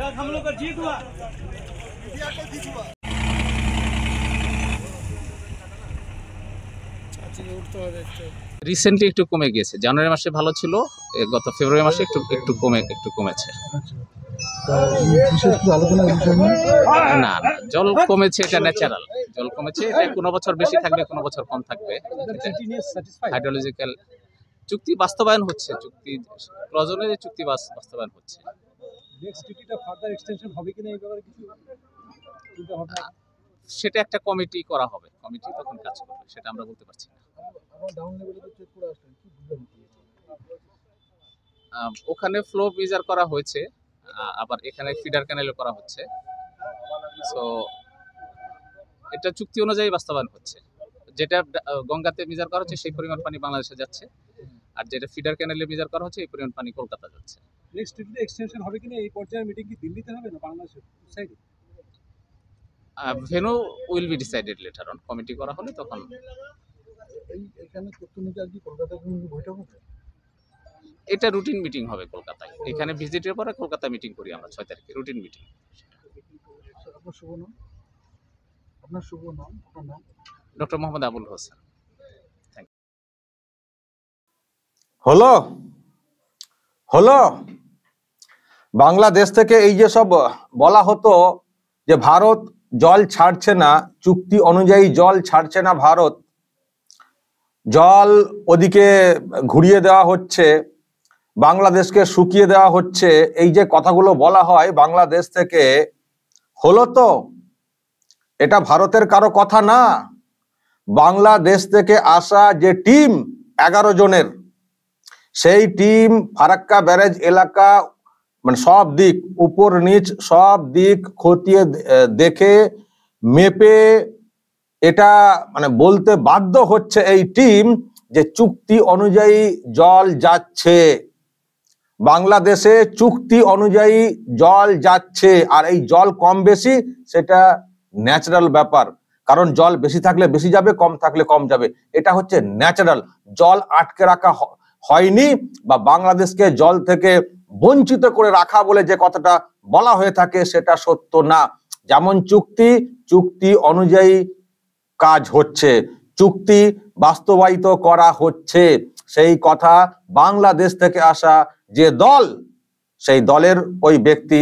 हम लोग का जीत हुआ। রিসেন্টলি একটু কমে গিয়েছে, জানুয়ারি মাসে ভালো ছিল, গত ফেব্রুয়ারি মাসে একটু কমেছে। না না, জল কমেছে, এটা ন্যাচারাল। জল কমেছে, এটা কোনো বছর বেশি থাকবে, কোনো বছর কম থাকবে। হাইড্রোলজিক্যাল চুক্তি বাস্তবায়ন হচ্ছে, চুক্তি প্রয়োজনে যে চুক্তি বাস্তবায়ন হচ্ছে। সেটা একটা কমিটি করা হবে, কমিটি তখন কাজ করবে, সেটা আমরা বলতে পারছি না। ওখানে ফ্লো মেজার করা হয়েছে, আবার এখানে ফিডার ক্যানেলও করা হচ্ছে। সো এটা চুক্তি অনুযায়ী বাস্তবায়ন হচ্ছে। যেটা গঙ্গাতে মেজার করা হচ্ছে সেই পরিমাণ পানি বাংলাদেশে যাচ্ছে, আর যেটা ফিডার ক্যানেলে মেজার করা হচ্ছে এই পরিমাণ পানি কলকাতা যাচ্ছে। নেক্সট ট্রিটে এক্সটেনশন হবে কিনা এই পর্যায়ে মিটিং কি দিল্লিতে হবে না বাংলাদেশের সাইডে? Venue will be decided letter on, committee করা হলে তখন। এখানে তথ্যনিকার কি কলকাতায় কোনো বৈঠক হবে? এটা রুটিন মিটিং হবে কলকাতায়। এখানে ভিজিটের পরে কলকাতা মিটিং করি আমরা 6 তারিখে, রুটিন মিটিং। আপনার শুভ নাম? আপনার শুভ নাম? আপনার নাম? ডক্টর মোহাম্মদ আবুল হোসেন। হলো বাংলাদেশ থেকে এই যে সব বলা হতো যে ভারত জল ছাড়ছে না, চুক্তি অনুযায়ী জল ছাড়ছে না ভারত, জল ওদিকে ঘুরিয়ে দেওয়া হচ্ছে, বাংলাদেশকে শুকিয়ে দেওয়া হচ্ছে, এই যে কথাগুলো বলা হয় বাংলাদেশ থেকে, হলো তো? এটা ভারতের কারো কথা না। বাংলাদেশ থেকে আসা যে টিম 11 জনের, সেই টিম ফারাক্কা ব্যারেজ এলাকা মানে সব দিক উপর নিচ সব দিক খতিয়ে দেখে মেপে এটা মানে বলতে বাধ্য হচ্ছে এই টিম যে চুক্তি অনুযায়ী জল যাচ্ছে, বাংলাদেশে চুক্তি অনুযায়ী জল যাচ্ছে। আর এই জল কম বেশি সেটা ন্যাচারাল ব্যাপার, কারণ জল বেশি থাকলে বেশি যাবে, কম থাকলে কম যাবে, এটা হচ্ছে ন্যাচারাল। জল আটকে রাখা হয়নি বা বাংলাদেশকে জল থেকে বঞ্চিত করে রাখা বলে যে কথাটা বলা হয়ে থাকে সেটা সত্য না। যেমন চুক্তি অনুযায়ী কাজ হচ্ছে, চুক্তি বাস্তবায়িত করা হচ্ছে, সেই কথা বাংলাদেশ থেকে আসা যে দল, সেই দলের ওই ব্যক্তি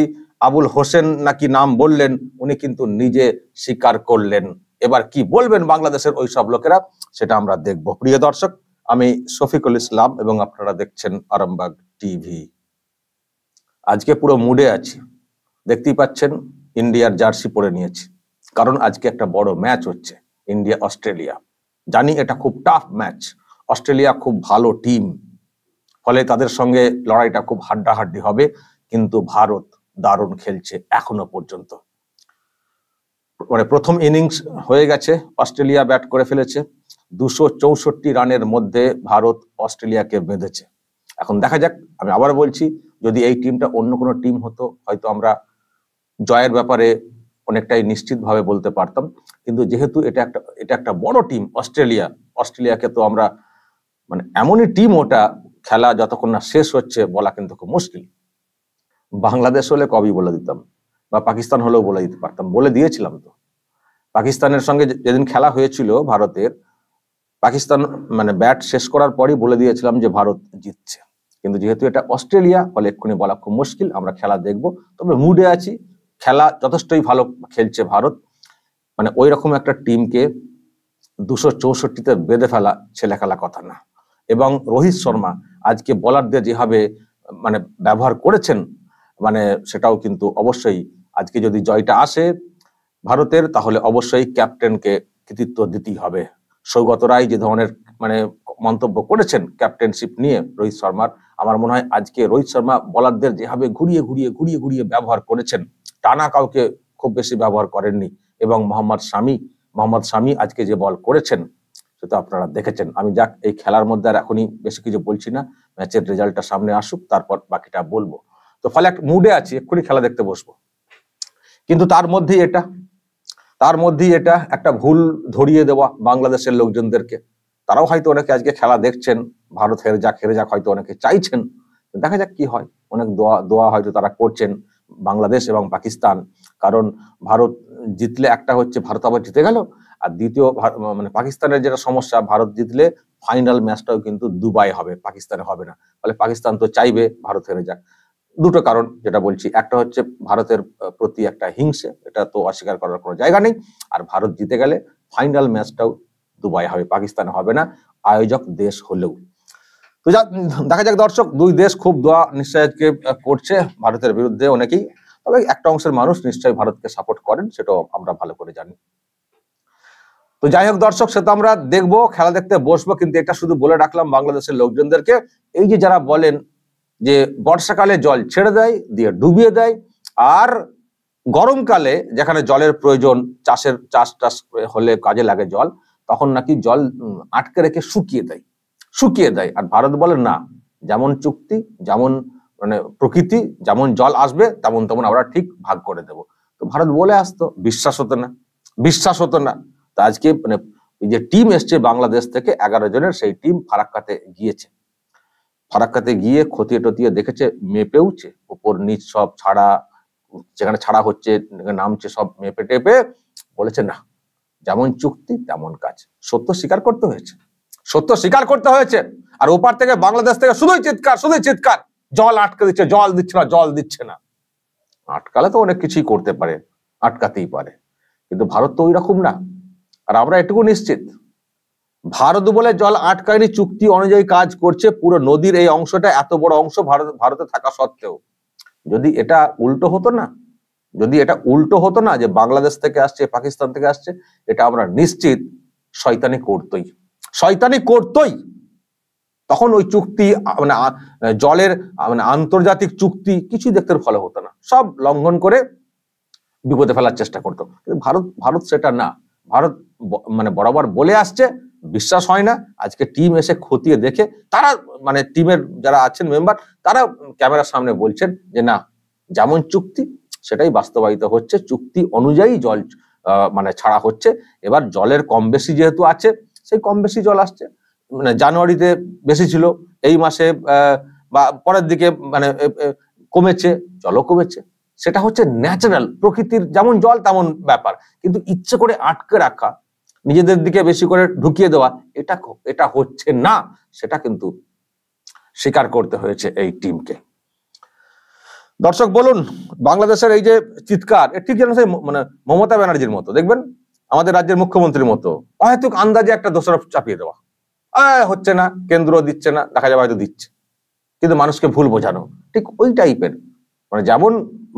আবুল হোসেন নাকি নাম বললেন, উনি কিন্তু নিজে স্বীকার করলেন। এবার কি বলবেন বাংলাদেশের ওই সব লোকেরা সেটা আমরা দেখব। প্রিয় দর্শক, আমি শফিকুল ইসলাম এবং আপনারা দেখছেন আরামবাগ টিভি। আজকে পুরো মুডে আছি, দেখতেই পাচ্ছেন ইন্ডিয়ার জার্সি পরে নিয়েছি, কারণ আজকে একটা বড় ম্যাচ হচ্ছে ইন্ডিয়া অস্ট্রেলিয়া। জানি এটা খুব টাফ ম্যাচ, অস্ট্রেলিয়া খুব ভালো টিম, ফলে তাদের সঙ্গে লড়াইটা খুব হাড্ডাহাড্ডি হবে, কিন্তু ভারত দারুণ খেলছে এখনো পর্যন্ত। মানে প্রথম ইনিংস হয়ে গেছে, অস্ট্রেলিয়া ব্যাট করে ফেলেছে, 264 রানের মধ্যে ভারত অস্ট্রেলিয়াকে বেঁধেছে। এখন দেখা যাক, আমি আবার বলছি, যদি এই টিমটা অন্য কোনো টিম হতো হয়তো আমরা জয়ের ব্যাপারে অনেকটাই নিশ্চিতভাবে বলতে পারতাম, কিন্তু যেহেতু এটা একটা বড় টিম অস্ট্রেলিয়াকে তো আমরা মানে এমনই টিম, ওটা খেলা যতক্ষণ না শেষ হচ্ছে বলা কিন্তু খুব মুশকিল। বাংলাদেশ হলে কবেই বলে দিতাম, বা পাকিস্তান হলেও বলে দিতে পারতাম, বলে দিয়েছিলাম তো। পাকিস্তানের সঙ্গে যেদিন খেলা হয়েছিল ভারতের, পাকিস্তান মানে ব্যাট শেষ করার পরই বলে দিয়েছিলাম যে ভারত জিতছে, কিন্তু যেহেতু এটা অস্ট্রেলিয়া ফলে এক্ষুনি বলা খুব মুশকিল। আমরা খেলা দেখব, তবে মুডে আছি, খেলা যথেষ্টই ভালো খেলছে ভারত। মানে ওই রকম একটা টিমকে 264তে বেঁধে ফেলা ছেলে খেলা কথা না। এবং রোহিত শর্মা আজকে বোলারদের যেভাবে মানে ব্যবহার করেছেন, মানে সেটাও কিন্তু অবশ্যই আজকে যদি জয়টা আসে ভারতের, তাহলে অবশ্যই ক্যাপ্টেনকে কৃতিত্ব দিতেই হবে। সৌগত রায় যে ধরনের মানে মন্তব্য করেছেন ক্যাপ্টেনশিপ নিয়ে রোহিত শর্মার, আমার মনে হয় আজকে রোহিত শর্মা বোলারদের যেভাবে ঘুরিয়ে ব্যবহার করেছেন, টানা কাউকে খুব বেশি ব্যবহার করেননি। এবং মোহাম্মদ শামি আজকে যে বল করেছেন সেটা আপনারা দেখেছেন। আমি যাক এই খেলার মধ্যে আর এখনই বেশি কিছু বলছি না, ম্যাচের রেজাল্টটা সামনে আসুক, তারপর বাকিটা বলবো। তো ফলে একটা মুডে আছি, এক্ষুনি খেলা দেখতে বসবো, কিন্তু তার মধ্যেই এটা একটা ভুল ধরিয়ে দেওয়া বাংলাদেশের লোকজনদেরকে। তারাও হয়তো অনেকে আজকে খেলা দেখছেন, ভারত হেরে যাক হয়তো অনেকে চাইছেন, দেখা যাক কি হয়। অনেক দোয়া হয়তো তারা করছেন বাংলাদেশ এবং পাকিস্তান। কারণ ভারত জিতলে একটা হচ্ছে ভারত আবার জিতে গেল, আর দ্বিতীয় মানে পাকিস্তানের যেটা সমস্যা, ভারত জিতলে ফাইনাল ম্যাচটাও কিন্তু দুবাই হবে, পাকিস্তানে হবে না। ফলে পাকিস্তান তো চাইবে ভারত হেরে যাক। দুটো কারণ যেটা বলছি, একটা হচ্ছে ভারতের প্রতি একটা হিংসে, এটা তো অস্বীকার করার কোনো জায়গা নেই। আর ভারত জিতে গেলে ফাইনাল ম্যাচটাও দুবাই হবে, পাকিস্তানে হবে না, আয়োজক দেশ হলেও। তো দেখা যাক দর্শক, দুই দেশ খুব দোয়া নিশ্চয়কে করছে ভারতের বিরুদ্ধে অনেকেই, তবে একটা অংশের মানুষ নিশ্চয়ই ভারতকে সাপোর্ট করেন, সেটাও আমরা ভালো করে জানি। তো যাই হোক দর্শক, সে তো আমরা দেখবো, খেলা দেখতে বসবো, কিন্তু এটা শুধু বলে রাখলাম বাংলাদেশের লোকজনদেরকে, এই যে যারা বলেন যে বর্ষাকালে জল ছেড়ে দেয় দিয়ে ডুবিয়ে দেয়, আর গরমকালে যেখানে জলের প্রয়োজন, চাষ হলে কাজে লাগে জল, তখন নাকি জল আটকে রেখে শুকিয়ে দেয়। আর ভারত বলে না, যেমন চুক্তি, যেমন মানে প্রকৃতি, যেমন জল আসবে তেমন তেমন আমরা ঠিক ভাগ করে দেব। তো ভারত বলে আসতো, বিশ্বাস হতো না। তো আজকে মানে এই যে টিম এসছে বাংলাদেশ থেকে 11 জনের, সেই টিম ফারাক্কাতে গিয়ে খতিয়ে টতিয়ে দেখেছে, মেপেওছে, উপর নিচ সব ছাড়া, যেখানে ছাড়া হচ্ছে নামছে, সব মেপে টেপে বলেছে না, যেমন চুক্তি তেমন কাজ। সত্য স্বীকার করতে হয়েছে। আর ওপার থেকে বাংলাদেশ থেকে শুধুই চিৎকার, জল আটকে দিচ্ছে, জল দিচ্ছে না। আটকালে তো অনেক কিছুই করতে পারে, আটকাতেই পারে, কিন্তু ভারত তো ওই রকম না। আর আমরা এটুকু নিশ্চিত, ভারত বলে জল আটকায়নি, চুক্তি অনুযায়ী কাজ করছে। পুরো নদীর এই অংশটা, এত বড় অংশ ভারতে থাকা সত্ত্বেও, যদি এটা উল্টো হতো না যে বাংলাদেশ থেকে আসছে, পাকিস্তান থেকে আসছে, এটা আমরা নিশ্চিত শয়তানি করতোই। তখন ওই চুক্তি মানে জলের মানে আন্তর্জাতিক চুক্তি কিছুই দেখতে ফলো হতো না, সব লঙ্ঘন করে বিপদে ফেলার চেষ্টা করতো। কিন্তু ভারত সেটা না। ভারত মানে বরাবর বলে আসছে, বিশ্বাস হয় না, আজকে টিম এসে খতিয়ে দেখে, তারা মানে টিমের যারা আছেন মেম্বার, তারা ক্যামেরার সামনে বলছেন যে না, যেমন চুক্তি সেটাই বাস্তবায়িত হচ্ছে, চুক্তি অনুযায়ী জল মানে ছাড়া হচ্ছে। এবার জলের কম বেশি যেহেতু আছে, সেই কম বেশি জল আসছে, মানে জানুয়ারিতে বেশি ছিল, এই মাসে বা পরের দিকে মানে কমেছে, জলও কমেছে। সেটা হচ্ছে ন্যাচারাল, প্রকৃতির যেমন জল তেমন ব্যাপার। কিন্তু ইচ্ছে করে আটকে রাখা, নিজেদের দিকে বেশি করে ঢুকিয়ে দেওয়া, এটা হচ্ছে না, সেটা কিন্তু স্বীকার করতে হয়েছে এই টিমকে। দর্শক বলুন, বাংলাদেশের এই যে চিৎকার, ঠিক যেন সেই মানে মমতা ব্যানার্জির মতো, দেখবেন আমাদের রাজ্যের মুখ্যমন্ত্রীর মতো, অহেতুক আন্দাজে একটা দোষারোপ চাপিয়ে দেওয়া, হচ্ছে না, কেন্দ্র দিচ্ছে না, দেখা যাবে হয়তো দিচ্ছে, কিন্তু মানুষকে ভুল বোঝানো, ঠিক ওই টাইপের, মানে যেমন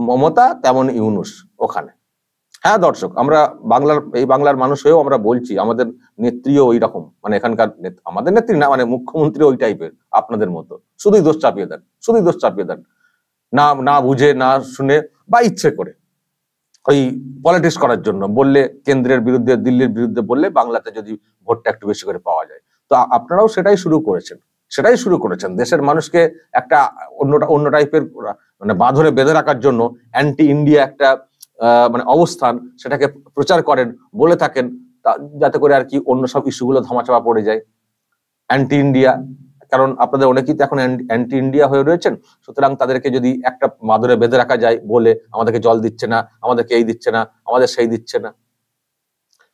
মমতা তেমন ইউনূস ওখানে। হ্যাঁ দর্শক, আমরা বাংলার মানুষ হয়েও আমরা বলছি, আমাদের নেত্রীও ওই রকম, মানে এখানকার আমাদের নেত্রী না, মানে মুখ্যমন্ত্রী ওই টাইপের, আপনাদের মতো, শুধুই দোষ চাপিয়ে দেন, না বুঝে, না শুনে, বা ইচ্ছে করে ওই পলিটিক্স করার জন্য। বললে কেন্দ্রের বিরুদ্ধে, দিল্লির বিরুদ্ধে বললে বাংলাতে যদি ভোটটা একটু বেশি করে পাওয়া যায়। তো আপনারাও সেটাই শুরু করেছেন, দেশের মানুষকে একটা অন্য টাইপের মানে বাঁধনে বেঁধে রাখার জন্য অ্যান্টি ইন্ডিয়া একটা মানে অবস্থান, সেটাকে প্রচার করেন, বলে থাকেন, যাতে করে আর কি অন্য সব ইস্যুগুলো ধামাচাপা পড়ে যায়। অ্যান্টি ইন্ডিয়া, কারণ আপনাদের অনেকেই তো এখন অ্যান্টি ইন্ডিয়া হয়ে রয়েছেন, সুতরাং তাদেরকে যদি একটা বাঁধনে বেঁধে রাখা যায়, বলে আমাদেরকে জল দিচ্ছে না, আমাদেরকে এই দিচ্ছে না, আমাদের সেই দিচ্ছে না,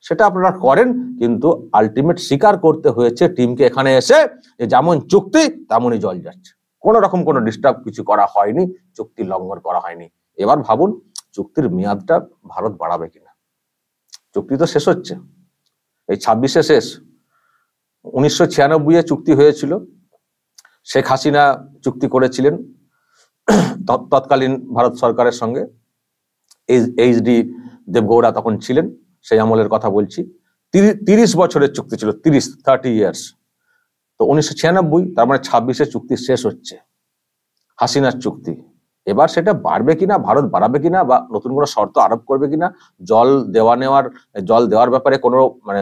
সেটা আপনারা করেন। কিন্তু আলটিমেট স্বীকার করতে হয়েছে টিমকে এখানে এসে, যে যেমন চুক্তি তেমনই জল যাচ্ছে, কোন রকম কোনো ডিস্টার্ব কিছু করা হয়নি, চুক্তি লঙ্ঘন করা হয়নি। এবার ভাবুন, চুক্তির মেয়াদটা ভারত বাড়াবে কিনা। চুক্তি তো শেষ হচ্ছে, এই 26-এ শেষ। 1996-এ চুক্তি হয়েছিল, শেখ হাসিনা চুক্তি করেছিলেন তৎকালীন ভারত সরকারের সঙ্গে, এইচডি দেবগৌড়া তখন ছিলেন, সেই আমলের কথা বলছি। 30 বছরের চুক্তি ছিল, 30 ইয়ার্স। তো 1996, তার মানে 26-এ চুক্তি শেষ হচ্ছে, হাসিনার চুক্তি। এবার সেটা বাড়বে কিনা, ভারত বাড়াবে কিনা, বা নতুন কোনো শর্ত আরোপ করবে কিনা, জল দেওয়ার ব্যাপারে কোনো মানে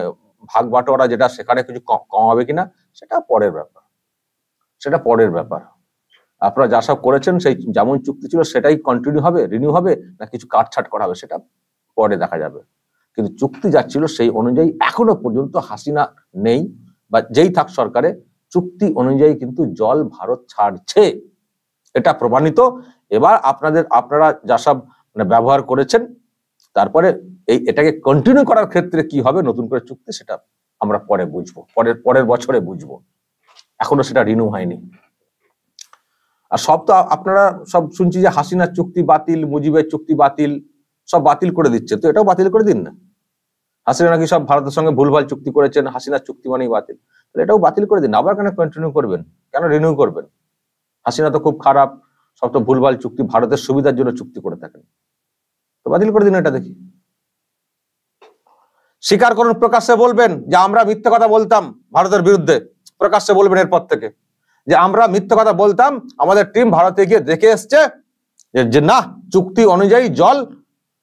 ভাগ বাটোয়ারা যেটা, সেখানে কিছু কমাবে কিনা, সেটা পরের ব্যাপার। আপনারা যা সব করেছেন, সেই যেমন চুক্তি ছিল সেটাই কন্টিনিউ হবে, রিনিউ হবে, না কিছু কাটছাট করা হবে, সেটা পরে দেখা যাবে। কিন্তু চুক্তি যাচ্ছিল সেই অনুযায়ী এখনো পর্যন্ত হাসিনা নেই, বা যেই থাক সরকারে, চুক্তি অনুযায়ী কিন্তু জল ভারত ছাড়ছে, এটা প্রমাণিত। এবার আপনারা যা সব মানে ব্যবহার করেছেন, তারপরে এটাকে কন্টিনিউ করার ক্ষেত্রে কি হবে নতুন করে চুক্তি, সেটা আমরা পরে বুঝবো, পরের বছরে বুঝবো, এখনো সেটা রিনিউ হয়নি। আর সব তো আপনারা সব শুনছি যে হাসিনার চুক্তি বাতিল, মুজিবের চুক্তি বাতিল, সব বাতিল করে দিচ্ছে, তো এটাও বাতিল করে দিন না। হাসিনা নাকি সব ভারতের সঙ্গে ভুলভাল চুক্তি করেছেন, হাসিনার চুক্তি মানেই বাতিল, তাহলে এটাও বাতিল করে দিন। আবার কেন কন্টিনিউ করবেন, কেন রিনিউ করবেন? হাসিনা তো খুব খারাপ, সব তো ভুলভাল চুক্তি, ভারতের সুবিধার জন্য চুক্তি করে থাকেন, তো বাতিল করে দিন এটা। দেখি স্বীকার করুন, প্রকাশ্যে বলবেন যে আমরা মিথ্যা কথা বলতাম ভারতের বিরুদ্ধে, প্রকাশ্যে বলবেন এরপর থেকে যে আমরা মিথ্যা কথা বলতাম, আমাদের টিম ভারতে গিয়ে দেখে এসছে যে না, চুক্তি অনুযায়ী জল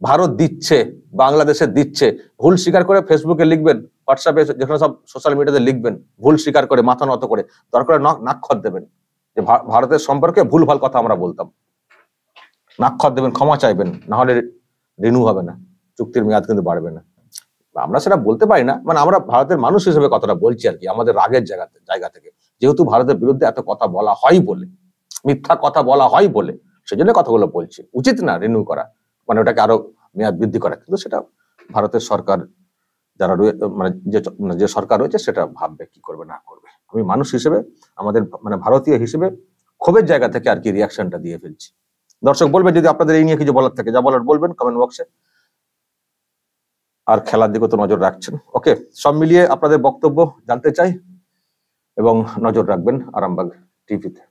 ভারত দিচ্ছে, বাংলাদেশে দিচ্ছে। ভুল স্বীকার করে ফেসবুকে লিখবেন, হোয়াটসঅ্যাপে, যেখানে সব সোশ্যাল মিডিয়াতে লিখবেন, ভুল স্বীকার করে মাথা নত করে, দরকার নাক্ষর দেবেন যে ভারতের সম্পর্কে ভুলভাল কথা আমরা বলতাম, নাক্ষর দেবেন, ক্ষমা চাইবেন, না হলে রিনিউ হবে না, চুক্তির মেয়াদ কিন্তু বাড়বে না। আমরা সেটা বলতে পারি না, মানে আমরা ভারতের মানুষ হিসেবে কথাটা বলছি আর কি, আমাদের রাগের জায়গা থেকে, যেহেতু ভারতের বিরুদ্ধে এত কথা বলা হয় বলে, মিথ্যা কথা বলা হয় বলে, সেজন্য কথাগুলো বলছি। উচিত না রিনিউ করা, মানে ওটাকে আরো মেয়াদ বৃদ্ধি করা, কিন্তু সেটা ভারতের সরকার যারা মানে যে সরকার রয়েছে সেটা ভাববে কি করবে না করবে। আমি মানুষ হিসেবে, আমাদের মানে ভারতীয় হিসেবে ক্ষোভের জায়গা থেকে আর কি রিয়াকশনটা দিয়ে ফেলছি। দর্শক বলবেন যদি আপনাদের এই নিয়ে কিছু বলার থাকে, যা বলার বলবেন কমেন্ট বক্সে। আর খেলার দিকে তো নজর রাখছেন, ওকে, সব মিলিয়ে আপনাদের বক্তব্য জানতে চাই এবং নজর রাখবেন আরামবাগ টিভিতে।